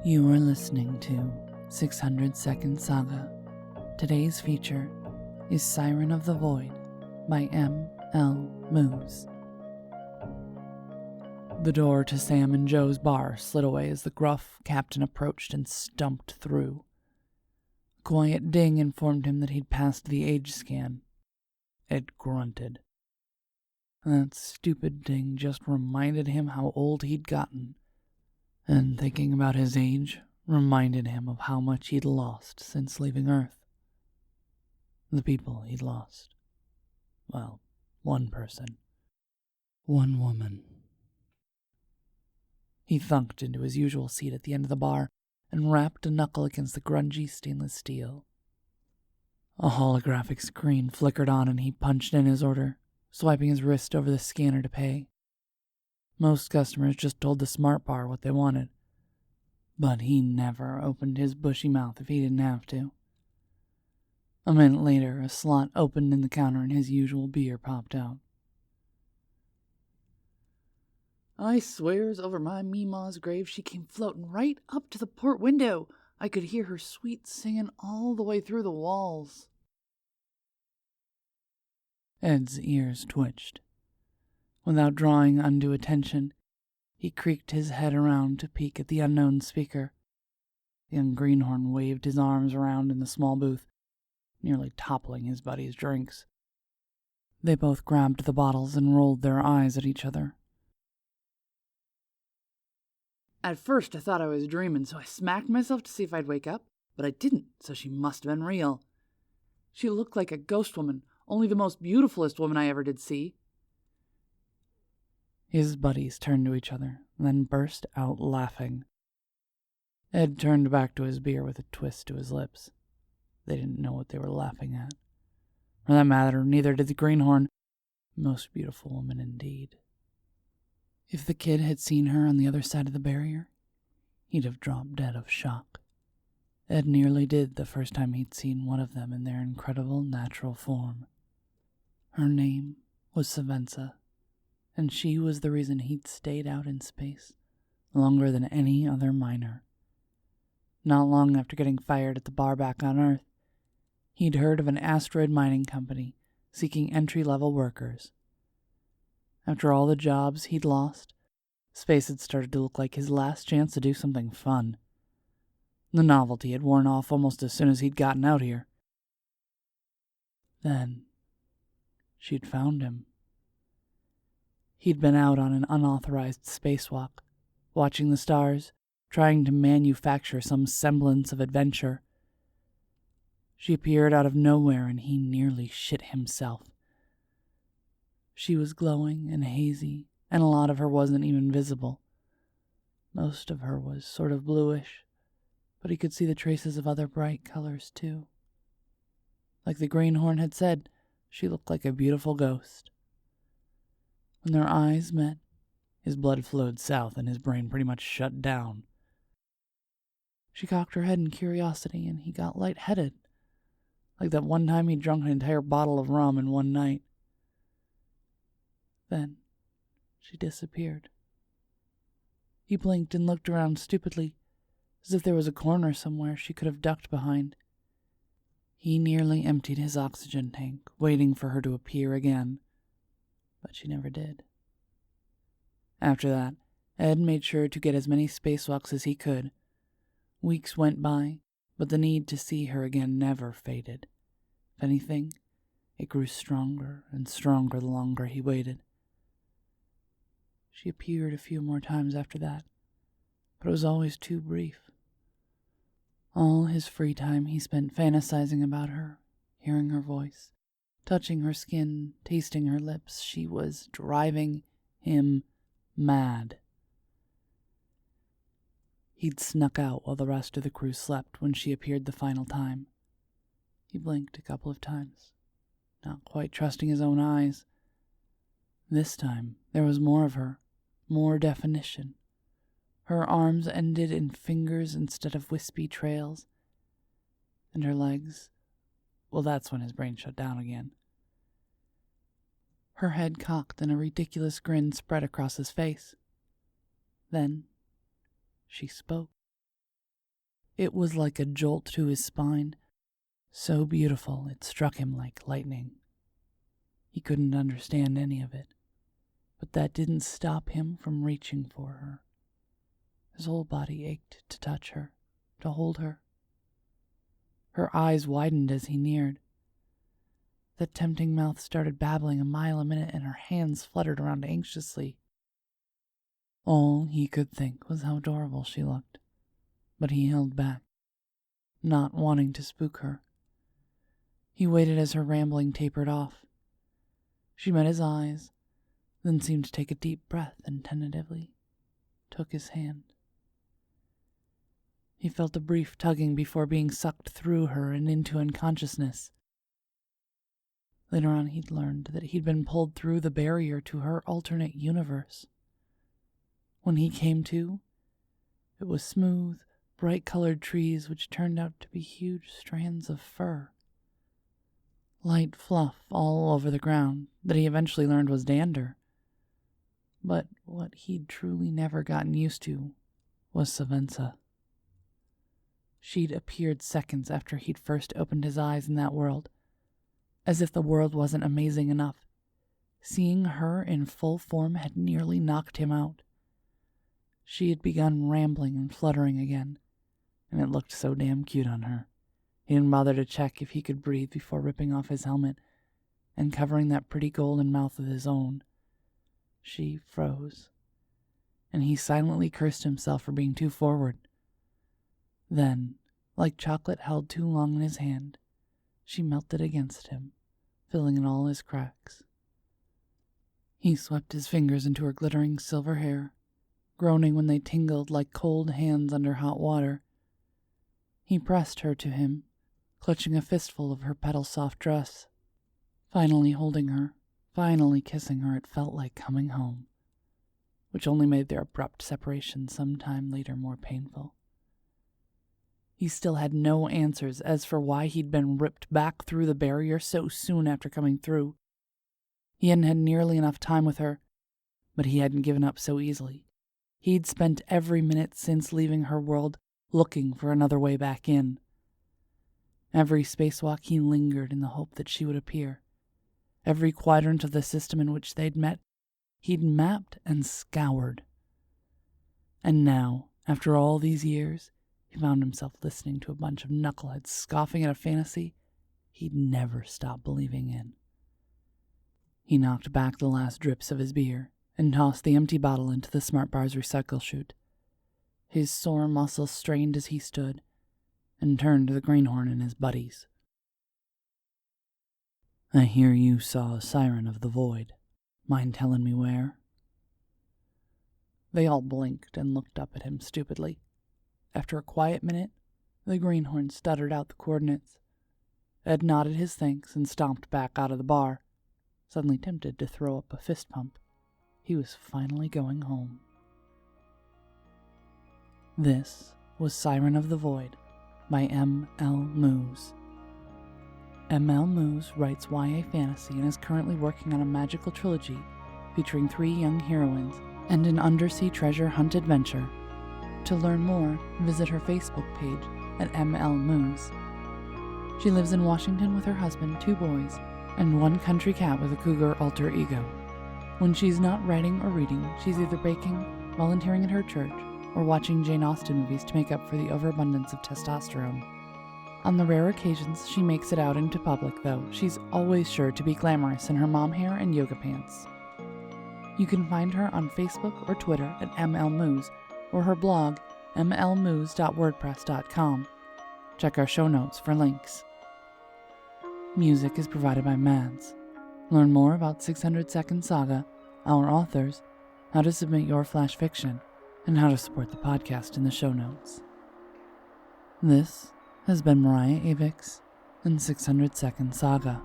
You are listening to 600 Second Saga. Today's feature is Siren of the Void by M.L. Moos. The door to Sam and Joe's bar slid away as the gruff captain approached and stumped through. A quiet ding informed him that he'd passed the age scan. Ed grunted. That stupid ding just reminded him how old he'd gotten. And thinking about his age reminded him of how much he'd lost since leaving Earth. The people he'd lost. Well, one person. One woman. He thunked into his usual seat at the end of the bar and rapped a knuckle against the grungy stainless steel. A holographic screen flickered on and he punched in his order, swiping his wrist over the scanner to pay. Most customers just told the smart bar what they wanted, but he never opened his bushy mouth if he didn't have to. A minute later, a slot opened in the counter and his usual beer popped out. I swears over my Meemaw's grave she came floating right up to the port window. I could hear her sweet singing all the way through the walls. Ed's ears twitched. Without drawing undue attention, he creaked his head around to peek at the unknown speaker. The young greenhorn waved his arms around in the small booth, nearly toppling his buddy's drinks. They both grabbed the bottles and rolled their eyes at each other. At first I thought I was dreaming, so I smacked myself to see if I'd wake up, but I didn't, so she must have been real. She looked like a ghost woman, only the most beautifulest woman I ever did see. His buddies turned to each other, then burst out laughing. Ed turned back to his beer with a twist to his lips. They didn't know what they were laughing at. For that matter, neither did the greenhorn. Most beautiful woman indeed. If the kid had seen her on the other side of the barrier, he'd have dropped dead of shock. Ed nearly did the first time he'd seen one of them in their incredible natural form. Her name was Savensa, and she was the reason he'd stayed out in space longer than any other miner. Not long after getting fired at the bar back on Earth, he'd heard of an asteroid mining company seeking entry-level workers. After all the jobs he'd lost, space had started to look like his last chance to do something fun. The novelty had worn off almost as soon as he'd gotten out here. Then, she'd found him. He'd been out on an unauthorized spacewalk, watching the stars, trying to manufacture some semblance of adventure. She appeared out of nowhere and he nearly shit himself. She was glowing and hazy, and a lot of her wasn't even visible. Most of her was sort of bluish, but he could see the traces of other bright colors too. Like the greenhorn had said, she looked like a beautiful ghost. When their eyes met, his blood flowed south and his brain pretty much shut down. She cocked her head in curiosity and he got lightheaded, like that one time he drunk an entire bottle of rum in one night. Then she disappeared. He blinked and looked around stupidly, as if there was a corner somewhere she could have ducked behind. He nearly emptied his oxygen tank, waiting for her to appear again, but she never did. After that, Ed made sure to get as many spacewalks as he could. Weeks went by, but the need to see her again never faded. If anything, it grew stronger and stronger the longer he waited. She appeared a few more times after that, but it was always too brief. All his free time he spent fantasizing about her, hearing her voice, touching her skin, tasting her lips. She was driving him mad. He'd snuck out while the rest of the crew slept when she appeared the final time. He blinked a couple of times, not quite trusting his own eyes. This time, there was more of her, more definition. Her arms ended in fingers instead of wispy trails. And her legs, well, that's when his brain shut down again. Her head cocked and a ridiculous grin spread across his face. Then she spoke. It was like a jolt to his spine, so beautiful it struck him like lightning. He couldn't understand any of it, but that didn't stop him from reaching for her. His whole body ached to touch her, to hold her. Her eyes widened as he neared. The tempting mouth started babbling a mile a minute, and her hands fluttered around anxiously. All he could think was how adorable she looked, but he held back, not wanting to spook her. He waited as her rambling tapered off. She met his eyes, then seemed to take a deep breath and tentatively took his hand. He felt a brief tugging before being sucked through her and into unconsciousness. Later on, he'd learned that he'd been pulled through the barrier to her alternate universe. When he came to, it was smooth, bright-colored trees which turned out to be huge strands of fur. Light fluff all over the ground that he eventually learned was dander. But what he'd truly never gotten used to was Savensa. She'd appeared seconds after he'd first opened his eyes in that world, as if the world wasn't amazing enough. Seeing her in full form had nearly knocked him out. She had begun rambling and fluttering again, and it looked so damn cute on her. He didn't bother to check if he could breathe before ripping off his helmet and covering that pretty golden mouth with his own. She froze, and he silently cursed himself for being too forward. Then, like chocolate held too long in his hand, she melted against him, filling in all his cracks. He swept his fingers into her glittering silver hair, groaning when they tingled like cold hands under hot water. He pressed her to him, clutching a fistful of her petal-soft dress. Finally holding her, finally kissing her, it felt like coming home, which only made their abrupt separation some time later more painful. He still had no answers as for why he'd been ripped back through the barrier so soon after coming through. He hadn't had nearly enough time with her, but he hadn't given up so easily. He'd spent every minute since leaving her world looking for another way back in. Every spacewalk he lingered in the hope that she would appear. Every quadrant of the system in which they'd met, he'd mapped and scoured. And now, after all these years, he found himself listening to a bunch of knuckleheads scoffing at a fantasy he'd never stopped believing in. He knocked back the last drips of his beer and tossed the empty bottle into the Smart Bar's recycle chute. His sore muscles strained as he stood and turned to the greenhorn and his buddies. "I hear you saw a Siren of the Void. Mind telling me where?" They all blinked and looked up at him stupidly. After a quiet minute, the greenhorn stuttered out the coordinates. Ed nodded his thanks and stomped back out of the bar, suddenly tempted to throw up a fist pump. He was finally going home. This was Siren of the Void by M.L. Moos. M.L. Moos writes YA fantasy and is currently working on a magical trilogy featuring 3 young heroines and an undersea treasure hunt adventure. To learn more, visit her Facebook page at M.L. Moos. She lives in Washington with her husband, 2 boys, and 1 country cat with a cougar alter ego. When she's not writing or reading, she's either baking, volunteering at her church, or watching Jane Austen movies to make up for the overabundance of testosterone. On the rare occasions she makes it out into public, though, she's always sure to be glamorous in her mom hair and yoga pants. You can find her on Facebook or Twitter at mlmoos, or her blog, mlmoos.wordpress.com. Check our show notes for links. Music is provided by Mads. Learn more about 600 Second Saga, our authors, how to submit your flash fiction, and how to support the podcast in the show notes. This has been Mariah Avix and 600 Second Saga.